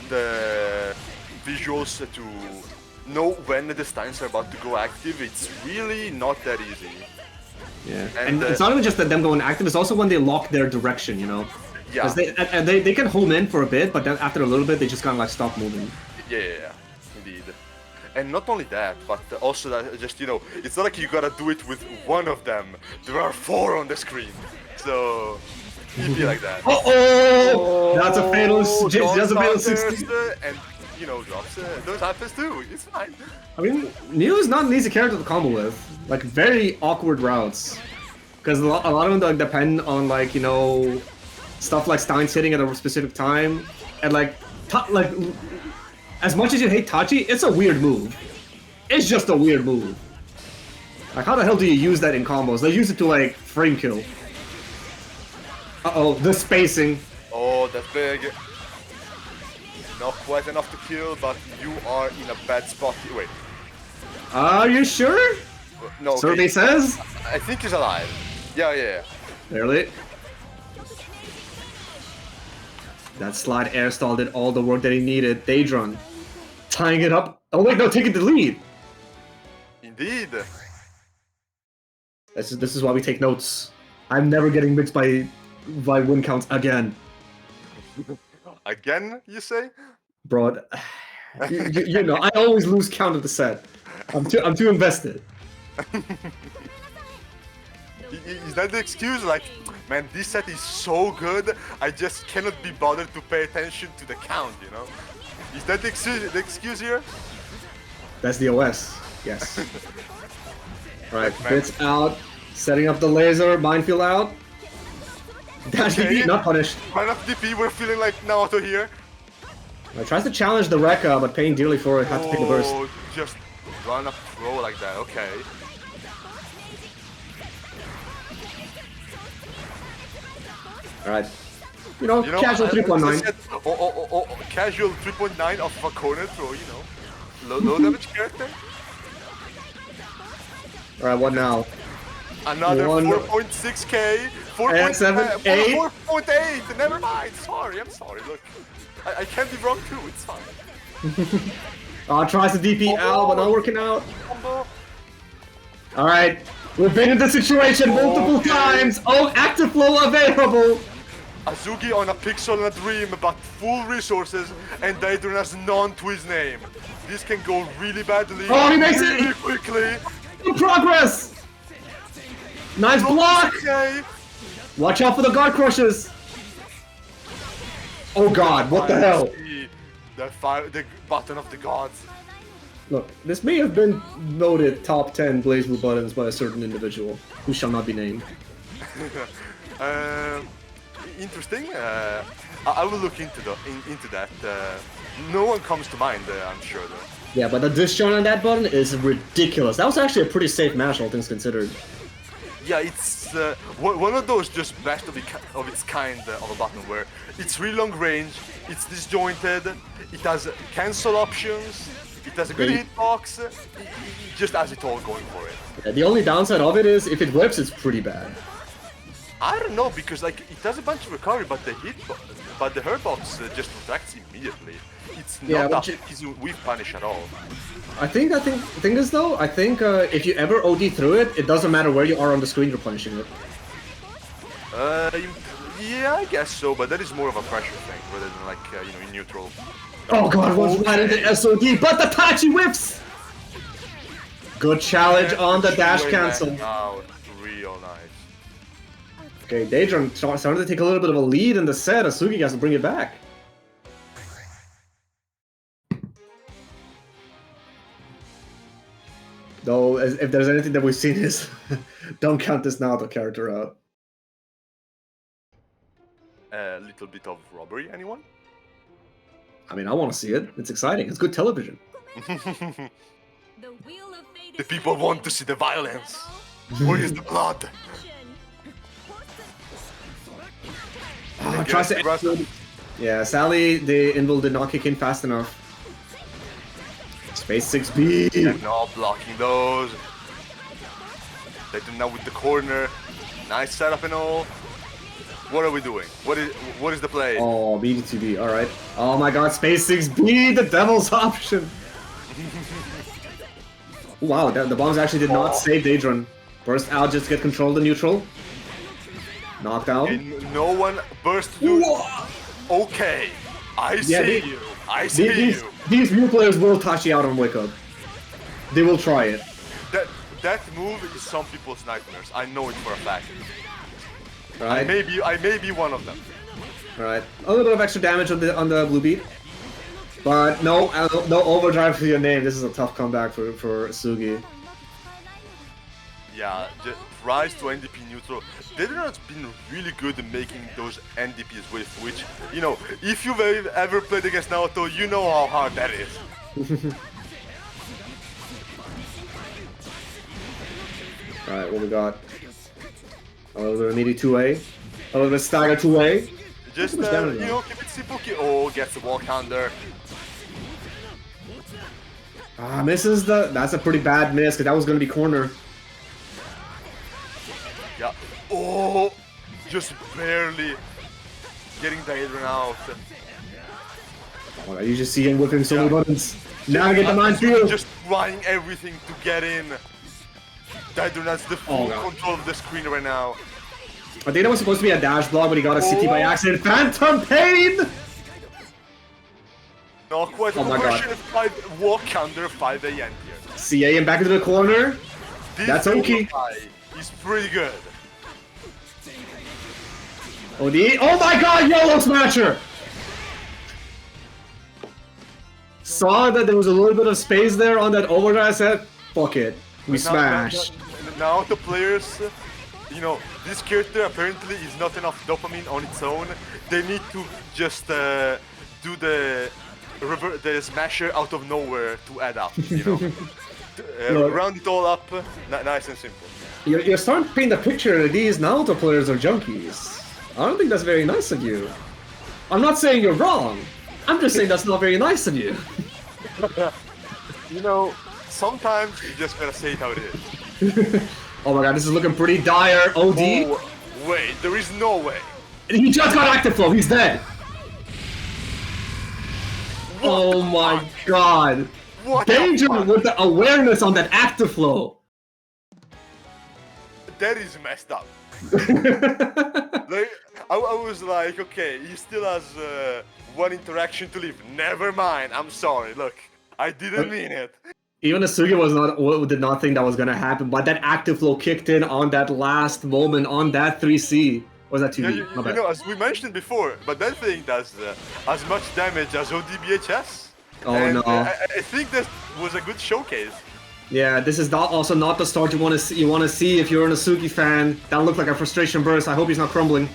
the visuals to know when the steins are about to go active. It's really not that easy. Yeah, and it's not even just that them going active, it's also when they lock their direction, you know? Yeah. Because they can home in for a bit, but then after a little bit, they just kind of like stop moving. Yeah, indeed. And not only that, but also that just, you know, it's not like you gotta do it with one of them. There are 4 on the screen. So, it'd be like that. Uh-oh! That's a fatal, that's a fatal 60. And, you know, drops, those happens too. It's fine. I mean, Neo is not an easy character to combo with. Like, very awkward routes. Because a lot of them like, depend on, like, you know, stuff like Stein's hitting at a specific time. And, like, as much as you hate Tachi, it's a weird move. It's just a weird move. Like, how the hell do you use that in combos? They use it to, like, frame kill. Uh-oh, the spacing. Oh, that's big. Not quite enough to kill, but you are in a bad spot. Wait. Are you sure? No, okay. Survey says? I think he's alive. Yeah. Barely. That slide air stall did all the work that he needed. Daedron tying it up. Oh wait, no, taking the lead. Indeed. This is why we take notes. I'm never getting mixed by win counts again. Again, you say? Bro, you know, I always lose count of the set. I'm too invested. Is that the excuse? Like, man, this set is so good, I just cannot be bothered to pay attention to the count, you know? Is that the excuse here? That's the OS, yes. Alright, bits out, setting up the laser, minefield out. Dash Okay. DP, not punished. Run up DP, we're feeling like Naoto here. Tries to challenge the Rekka, but paying dearly for it, had to pick the burst. Oh, just run up throw like that, okay. Alright. You know, casual 3.9. Casual 3.9 of a corner throw, you know. Low damage character. Alright, what now? Another 4.6k, 4.7, 8. 4.8. Never mind. Sorry, I'm sorry. Look, I can't be wrong too. It's fine. Tries to DP out, but not working out. Alright, we've been in this situation multiple times. Oh, active flow available. Asugi on a pixel and a dream, but full resources, and Daedron has none to his name. This can go really badly. Oh, he makes really it quickly. in progress. Nice block. Okay. Watch out for the guard crushes. Oh god, what the hell? The button of the gods. Look, this may have been noted top 10 BlazBlue buttons by a certain individual, who shall not be named. Interesting. I will look into that. No one comes to mind, I'm sure, though. Yeah, but the disjoint on that button is ridiculous. That was actually a pretty safe match, all things considered. Yeah, it's one of those just best of its kind of a button where it's really long range, it's disjointed, it has cancel options, it has a good Yeah. hitbox, it just has it all going for it. Yeah, the only downside of it is if it whips, it's pretty bad. I don't know because like it has a bunch of recovery, but the hurtbox just retracts immediately. It's Yeah, not but that easy with punish at all. I think the thing is though, I think if you ever OD through it, it doesn't matter where you are on the screen, you're punishing it. Yeah, I guess so, but that is more of a pressure thing rather than like you know in neutral. Oh god, was right into SOD, but the Tachi whips! Good challenge on the dash cancel. Now, real nice. Okay, Daedron starting to take a little bit of a lead in the set. Asugi has to bring it back. Though, if there's anything that we've seen is, don't count this Naoto character out. A little bit of robbery, anyone? I mean, I want to see it. It's exciting. It's good television. The wheel of fate The is people want to see the violence. Where is the blood? action. Tries to. Yeah, Sally, the invul did not kick in fast enough. Space 6B. They're not blocking those. They do now with the corner. Nice setup and all. What are we doing? What is the play? Oh, BD2B, alright. Oh my god, Space 6B, the devil's option! Wow, the bombs actually did not save Daedron. Burst out just to get control of the neutral. Knockdown. And no one burst through. Okay, I see you. I see you. These new players will touch you out on Wake Up. They will try it. That move is some people's nightmares. I know it for a fact. Right? I may be one of them. Alright. A little bit of extra damage on the blue beat. But no overdrive for your name. This is a tough comeback for Asugi. Yeah, rise to NDP neutral. Daedron's been really good at making those NDPs with, which, you know, if you've ever played against Naoto, you know how hard that is. Alright, what we got? A little bit of meaty 2A. A little bit of stagger 2A. Just, you know, keep it simple. Oh, gets the wall counter. Ah, misses the... That's a pretty bad miss, because that was going to be corner. Yeah. Oh, just barely getting Daedron out. Oh, you just see him whipping so many buttons. Now get the minefield. Just trying everything to get in. Daedron has the full control of the screen right now. I think that was supposed to be a dash block, but he got a CT by accident. Phantom Pain! Not quite. Oh my god. 5 walk under 5 AM here. CA and back into the corner. This That's okay. He's pretty good. OD. Oh my god, YOLO Smasher! Saw that there was a little bit of space there on that overdrive. I said, fuck it. We smash. Now the players, you know, this character apparently is not enough dopamine on its own. They need to just do the smasher out of nowhere to add up, you know. Round it all up, nice and simple. You're starting to paint the picture that these Naoto players are junkies. I don't think that's very nice of you. I'm not saying you're wrong. I'm just saying that's not very nice of you. You know, sometimes you just gotta say it how it is. Oh my god, this is looking pretty dire. OD. Oh, wait, there is no way. He just got active flow. He's dead. Oh my god. What Danger with the awareness on that active flow. That is messed up. Like, I was like, okay, he still has one interaction to leave. Never mind, I'm sorry. Look, I didn't mean it. Even Asugi did not think that was gonna happen, but that active flow kicked in on that last moment on that 3C. Or was that 2B? Yeah, you know, as we mentioned before, but that thing does as much damage as ODBHS. Oh and, no! I think that was a good showcase. Yeah, this is also not the start you want to see if you're an Asugi fan. That looked like a frustration burst. I hope he's not crumbling.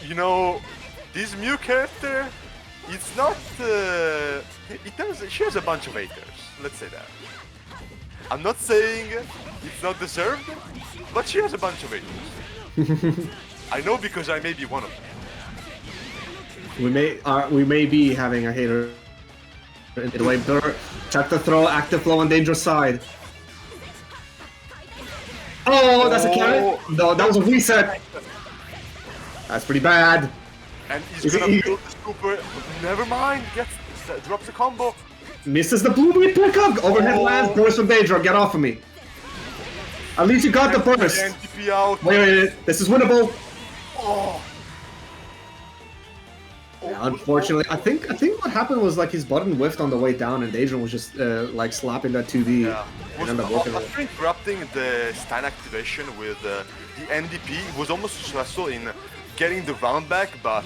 You know, this Mew character, it's not. She has a bunch of haters. Let's say that. I'm not saying it's not deserved, but she has a bunch of haters. I know because I may be one of them. We may be having a hater. In the way, check the throw, active flow on dangerous side. Oh, that's a carry. No, that was a reset. That's pretty bad. And he's gonna build the super. Never mind. Drops the combo. Misses the blue beat pickup. Overhead lands. Burst from Daedron. Get off of me. At least you got the burst. Wait. This is winnable. Oh. Yeah, unfortunately, I think what happened was like his button whiffed on the way down, and Daedron was just like slapping that 2D. Yeah. After interrupting the Stein activation with the NDP, it was almost successful in getting the round back, but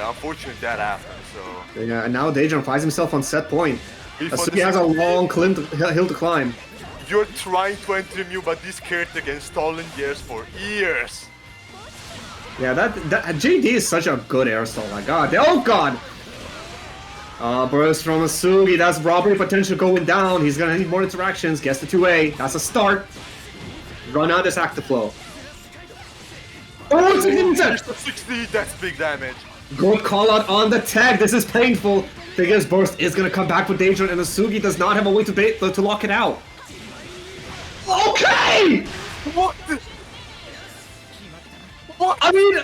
unfortunately that happened. So yeah, and now Daedron finds himself on set point. Asugi has a long hill to climb. You're trying to enter Mu, but this character can stall in the airs for years. Yeah, that JD is such a good air stall. My God, oh God! Burst from Asugi. That's robbery potential going down. He's gonna need more interactions. Gets the 2A. That's a start. Run out this active flow. Oh, it's a 60. That's big damage. Good call out on the tag. This is painful. Thing is, Burst is gonna come back with Daedron, and Asugi does not have a way to lock it out. Okay. What? What? I mean,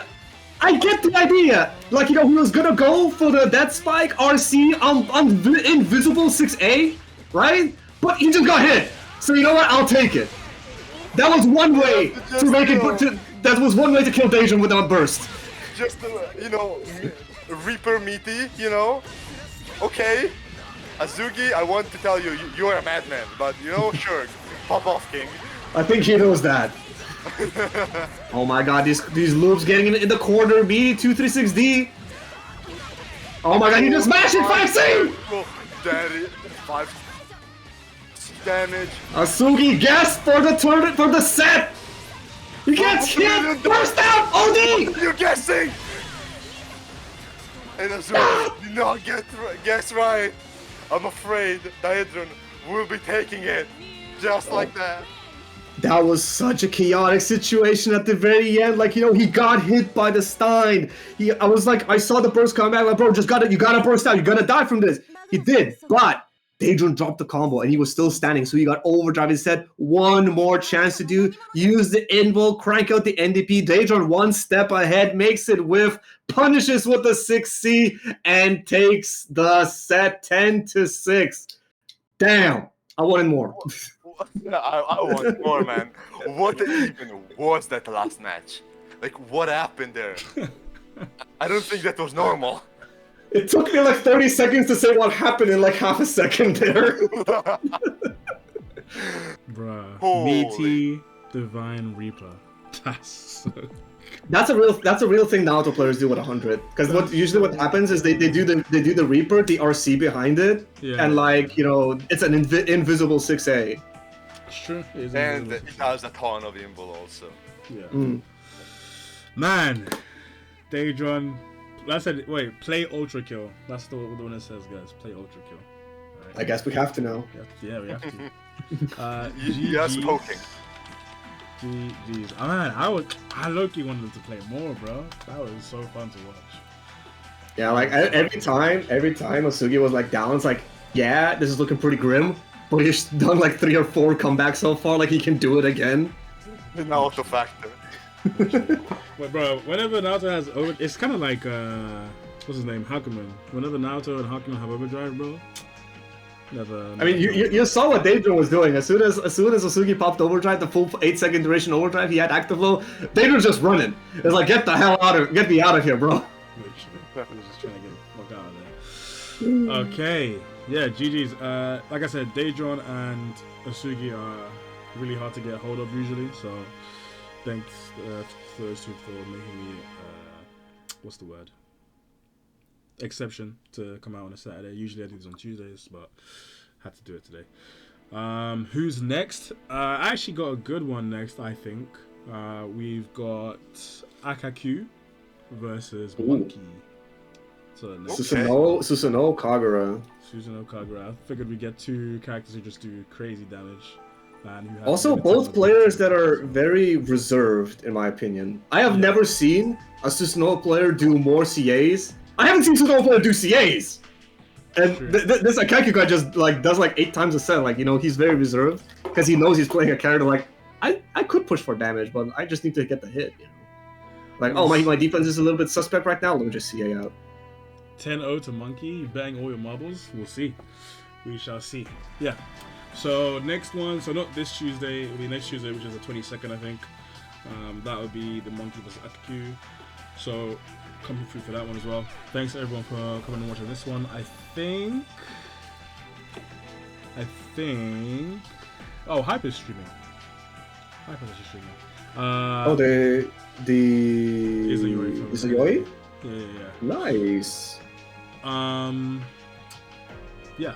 I get the idea. Like, you know, he was gonna go for the Death Spike RC on Invisible 6A, right? But he just got hit. So you know what? I'll take it. That was one way to make it. That was one way to kill Daedron without burst. Just you know, Reaper meaty. You know. Okay. Asugi, I want to tell you, you're a madman. But you know, sure, pop off, King. I think he knows that. Oh my God, these loops getting in the corner. B236D. Oh my God, he just smashed it 5C. Daddy, 5 damage. Asugi guessed for the tournament for the set. He gets hit. Burst out. OD. You're guessing. And Asugi did not guess right. I'm afraid Daedron will be taking it just like that. That was such a chaotic situation at the very end. Like, you know, he got hit by the Stein. I was like, I saw the burst come back. Like, bro, you gotta burst out. You're gonna die from this. He did, but Daedron dropped the combo and he was still standing. So he got overdrive instead. One more chance to use the invoke, crank out the NDP. Daedron one step ahead, makes it whiff, punishes with the 6C, and takes the set 10-6. Damn, I wanted more. I want more, man. What even was that last match? Like, what happened there? I don't think that was normal. It took me like 30 seconds to say what happened in like half a second there. Bruh. Holy. Meaty Divine Reaper. That's a real thing Naoto players do with 100. Because usually what happens is they do the Reaper, the RC behind it, yeah. And like, you know, it's an invisible 6A. It's true. And it has a ton of invul also. Yeah. Man, Daedron. I said, wait, play Ultra Kill. That's the one that says, guys. Play Ultra Kill. Right. I guess we have to know. Yeah, we have to. Yes, poking. GG's. Man, I low-key wanted to play more, bro. That was so fun to watch. Yeah, like every time Asugi was like down, it's like, yeah, this is looking pretty grim. But he's done like 3 or 4 comebacks so far, like he can do it again. The Naoto factor. But bro, whenever Naoto has it's kind of like what's his name, Hakumen. Whenever Naoto and Hakumen have overdrive, bro. Never. I mean, you saw what Daedron was doing. As soon as Asugi popped overdrive, the full 8-second duration overdrive, he had active flow. Daedron's just running. It's like, get me out of here, bro. I was just trying to get the fuck out of there. Okay. Yeah, GG's. Like I said, Daedron and Asugi are really hard to get a hold of usually, so thanks to those two for making me, what's the word? Exception to come out on a Saturday. Usually I do this on Tuesdays, but had to do it today. Who's next? I actually got a good one next, I think. We've got Akaku versus Monkey. So Susanoo Kagura. Susanoo Kagura. I figured we'd get 2 characters who just do crazy damage. and who have Also, limited both mobility. players that are very reserved, in my opinion. I have never seen a Susanoo player do more CAs. I haven't seen Susanoo player do CAs! And True. this Akaku guy just like does like 8 times a set. Like, you know, he's very reserved because he knows he's playing a character like, I could push for damage, but I just need to get the hit, you know. Like, oh, my defense is a little bit suspect right now, let me just CA out. 10-0 to Monkey, you bang all your marbles. We'll see. We shall see. Yeah. So next one, so not this Tuesday, it'll be next Tuesday, which is the 22nd, I think. That would be the Monkey vs Akaku. So coming through for that one as well. Thanks everyone for coming and watching this one. I think. Oh, Hyper's streaming. Hyper's actually streaming. Izuyoi? Yeah. Nice. Yeah.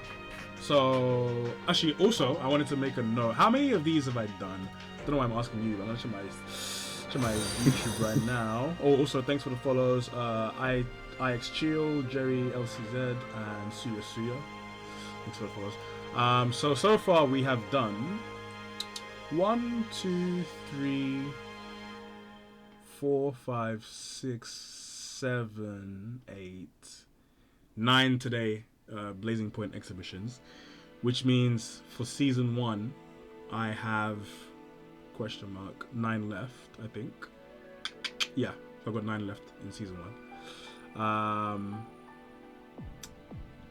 So actually, also, I wanted to make a note. How many of these have I done? I don't know why I'm asking you. I'm gonna check my YouTube right now. Oh, also, thanks for the follows. IX Chill, Jerry LCZ, and Suya. Thanks for the follows. So far we have done 1, 2, 3, 4, 5, 6, 7, 8, 9 today. Blazing Point exhibitions, which means for season 1 I have (?) 9 left, I think. Yeah, I've got 9 left in season 1.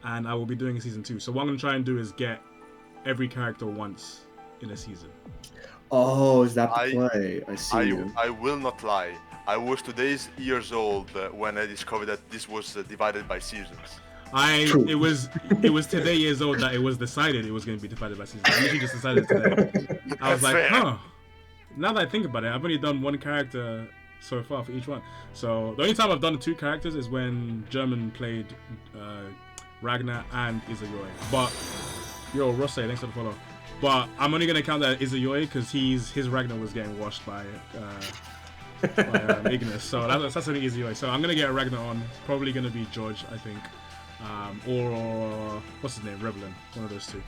And I will be doing a season 2. So what I'm gonna try and do is get every character once in a season. Oh, is that the play? I see you. I will not lie. I was years old when I discovered that this was divided by seasons. It was today years old that it was decided it was going to be divided by seasons. I literally just decided today. I was like, huh. Now that I think about it, I've only done 1 character so far for each one. So the only time I've done 2 characters is when German played Ragnar and Izuyoi. But yo, Rosse, thanks for the follow. But I'm only gonna count that Izuyoi because his Ragnar was getting washed by Ignis. So that's only Izuyoi. So I'm gonna get a Ragnar on. Probably gonna be George, I think. Or what's his name, Revlin, one of those 2.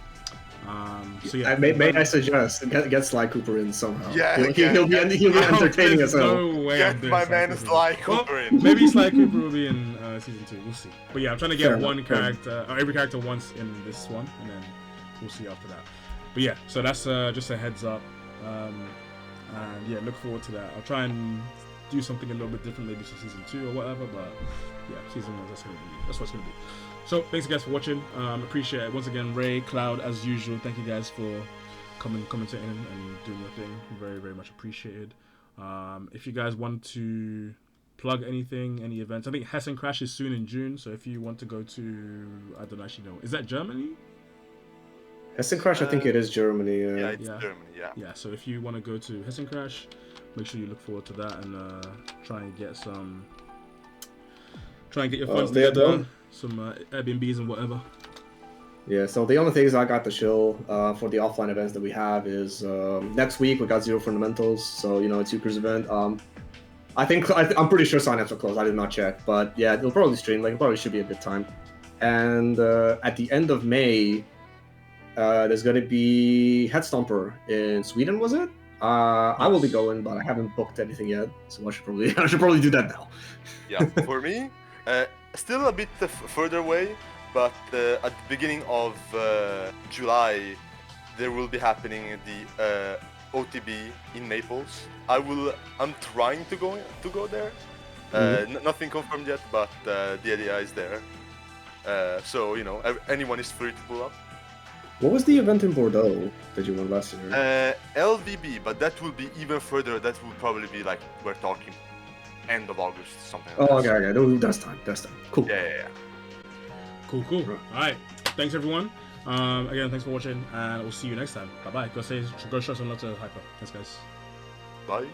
So yeah, may I suggest get Sly Cooper in somehow? Yeah, he'll be entertaining as hell. No way get my man Sly Cooper in. Maybe Sly Cooper will be in season 2. We'll see. But yeah, I'm trying to get one character, or every character once in this one, and then we'll see after that. But yeah, so that's just a heads up, and yeah, look forward to that. I'll try and do something a little bit different, maybe for season 2 or whatever. But yeah, season 1, that's what it's gonna be. So thanks guys for watching. Appreciate it. Once again, Ray, Cloud, as usual. Thank you guys for commentating and doing your thing. Very, very much appreciated. If you guys want to plug anything, any events, I think Hessen Crash is soon in June. So if you want to go to, I don't actually know, is that Germany? Hessen Crash, I think it is Germany. Yeah, it's Germany. Yeah. Yeah. So if you want to go to Hessen Crash, make sure you look forward to that and try and get your funds together, some Airbnbs and whatever. Yeah, so the only things I got to show for the offline events that we have is next week we got Zero Fundamentals, so you know it's Euchre's event. I'm pretty sure signups are closed. I did not check, but yeah, they'll probably stream. Like, it probably should be a good time. And at the end of May, there's gonna be Head Stomper in Sweden. Was it? I will be going, but I haven't booked anything yet, so I should probably do that now. Yeah, for me. Still a bit further away, but at the beginning of July, there will be happening the OTB in Naples. I'm trying to go there. Nothing confirmed yet, but the idea is there. So you know, anyone is free to pull up. What was the event in Bordeaux that you won last year? LVB, but that will be even further. That will probably be like we're talking end of August, something like that. Okay. No, that's time. Cool. Yeah. Cool. All right. Thanks, everyone. Again, thanks for watching, and we'll see you next time. Bye-bye. Go show some love to Hyper. Thanks, guys. Bye.